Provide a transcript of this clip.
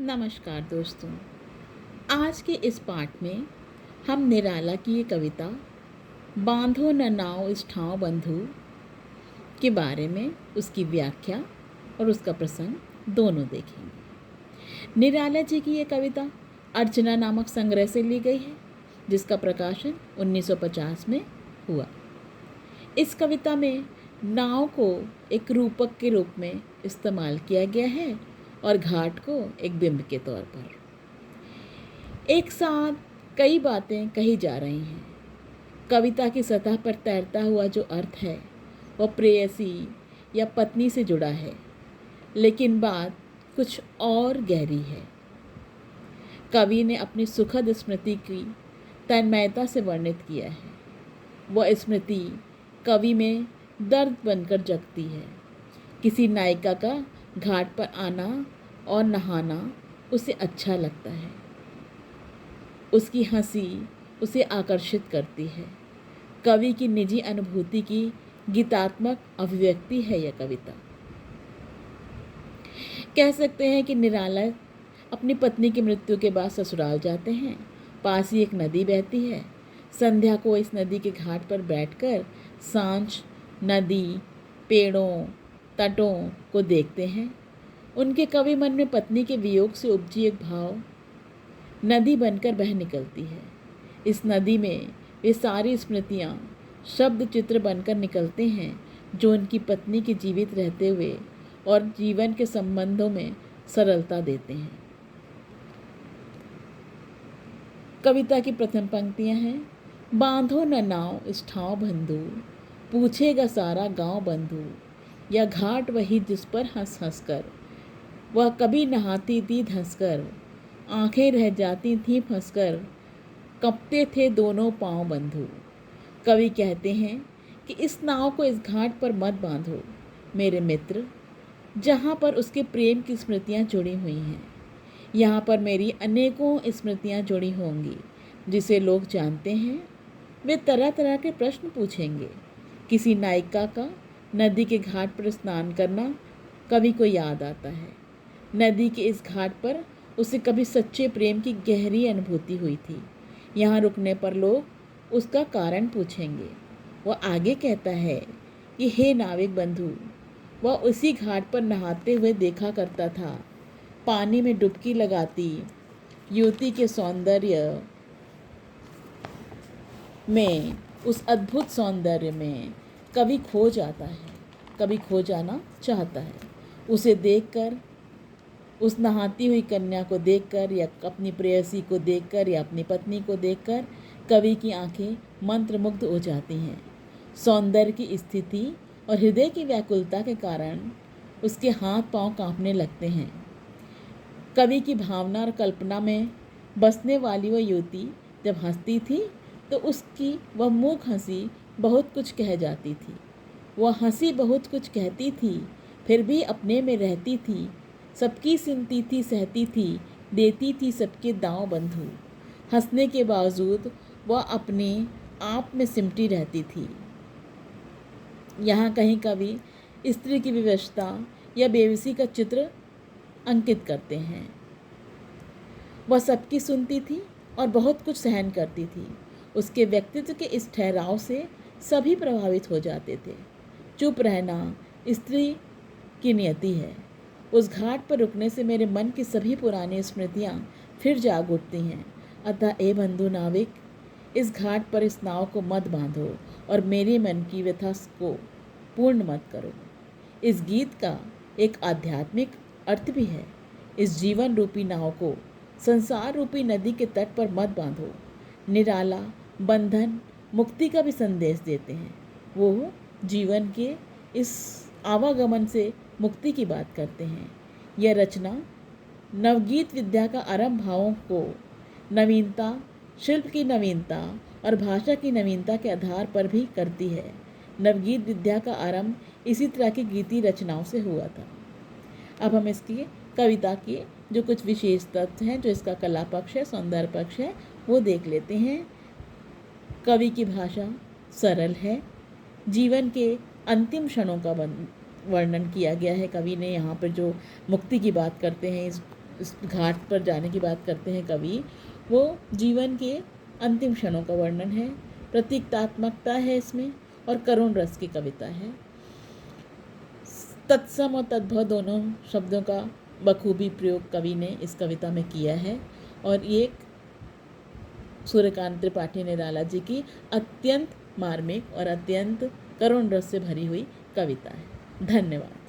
नमस्कार दोस्तों। आज के इस पाठ में हम निराला की ये कविता बांधो न नाव इस ठाव बंधु के बारे में उसकी व्याख्या और उसका प्रसंग दोनों देखेंगे। निराला जी की ये कविता अर्चना नामक संग्रह से ली गई है, जिसका प्रकाशन 1950 में हुआ। इस कविता में नाव को एक रूपक के रूप में इस्तेमाल किया गया है और घाट को एक बिंब के तौर पर। एक साथ कई बातें कही जा रही हैं। कविता की सतह पर तैरता हुआ जो अर्थ है वह प्रेयसी या पत्नी से जुड़ा है, लेकिन बात कुछ और गहरी है। कवि ने अपनी सुखद स्मृति की तन्मयता से वर्णित किया है। वह स्मृति कवि में दर्द बनकर जगती है। किसी नायिका का घाट पर आना और नहाना उसे अच्छा लगता है। उसकी हंसी उसे आकर्षित करती है। कवि की निजी अनुभूति की गीतात्मक अभिव्यक्ति है यह कविता। कह सकते हैं कि निराला अपनी पत्नी की मृत्यु के बाद ससुराल जाते हैं। पास ही एक नदी बहती है। संध्या को इस नदी के घाट पर बैठकर सांझ नदी, पेड़ों, तटों को देखते हैं। उनके कवि मन में पत्नी के वियोग से उपजी एक भाव नदी बनकर बह निकलती है। इस नदी में वे सारी स्मृतियाँ शब्द चित्र बनकर निकलते हैं जो उनकी पत्नी के जीवित रहते हुए और जीवन के संबंधों में सरलता देते हैं। कविता की प्रथम पंक्तियाँ हैं, बांधो न नाव इस ठाव बंधु, पूछेगा सारा गांव बंधु, या घाट वही जिस पर हंस हंस कर वह कभी नहाती थी धंसकर, आंखें रह जाती थीं फंसकर, कँपते थे दोनों पांव बंधु। कवि कहते हैं कि इस नाव को इस घाट पर मत बांधो मेरे मित्र, जहाँ पर उसके प्रेम की स्मृतियाँ जुड़ी हुई हैं। यहाँ पर मेरी अनेकों स्मृतियाँ जुड़ी होंगी जिसे लोग जानते हैं। वे तरह तरह के प्रश्न पूछेंगे। किसी नायिका का नदी के घाट पर स्नान करना कवि को याद आता है। नदी के इस घाट पर उसे कभी सच्चे प्रेम की गहरी अनुभूति हुई थी। यहाँ रुकने पर लोग उसका कारण पूछेंगे। वह आगे कहता है कि हे नाविक बंधु, वह उसी घाट पर नहाते हुए देखा करता था। पानी में डुबकी लगाती युवती के सौंदर्य में, उस अद्भुत सौंदर्य में कवि खो जाता है, कवि खो जाना चाहता है। उसे देखकर, उस नहाती हुई कन्या को देखकर या अपनी प्रेयसी को देखकर या अपनी पत्नी को देखकर कवि की आंखें मंत्रमुग्ध हो जाती हैं। सौंदर्य की स्थिति और हृदय की व्याकुलता के कारण उसके हाथ पांव कांपने लगते हैं। कवि की भावना और कल्पना में बसने वाली वह युवती जब हंसती थी तो उसकी वह मूक हंसी बहुत कुछ कह जाती थी। वह हंसी बहुत कुछ कहती थी, फिर भी अपने में रहती थी। सबकी सुनती थी, सहती थी, देती थी सबके दांव बंधु। हंसने के बावजूद वह अपने आप में सिमटी रहती थी। यहाँ कहीं कवि स्त्री की विवशता या बेबसी का चित्र अंकित करते हैं। वह सबकी सुनती थी और बहुत कुछ सहन करती थी। उसके व्यक्तित्व के इस ठहराव से सभी प्रभावित हो जाते थे। चुप रहना स्त्री की नियति है। उस घाट पर रुकने से मेरे मन की सभी पुरानी स्मृतियाँ फिर जाग उठती हैं। अतः ए बंधु नाविक, इस घाट पर इस नाव को मत बांधो और मेरे मन की व्यथा को पूर्ण मत करो। इस गीत का एक आध्यात्मिक अर्थ भी है। इस जीवन रूपी नाव को संसार रूपी नदी के तट पर मत बांधो। निराला बंधन मुक्ति का भी संदेश देते हैं। वो जीवन के इस आवागमन से मुक्ति की बात करते हैं। यह रचना नवगीत विद्या का आरंभ भावों को नवीनता, शिल्प की नवीनता और भाषा की नवीनता के आधार पर भी करती है। नवगीत विद्या का आरंभ इसी तरह की गीती रचनाओं से हुआ था। अब हम इसकी कविता के जो कुछ विशेष तत्व हैं, जो इसका कला पक्ष है, सौंदर्य पक्ष है, वो देख लेते हैं। कवि की भाषा सरल है। जीवन के अंतिम क्षणों का वर्णन किया गया है। कवि ने यहाँ पर जो मुक्ति की बात करते हैं इस इस घाट पर जाने की बात करते हैं कवि, वो जीवन के अंतिम क्षणों का वर्णन है, प्रतीकात्मकता है इसमें और करुण रस की कविता है। तत्सम और तद्भव दोनों शब्दों का बखूबी प्रयोग कवि ने इस कविता में किया है और ये सूर्यकांत त्रिपाठी निराला जी की अत्यंत मार्मिक और अत्यंत करुण रस से भरी हुई कविता है। धन्यवाद।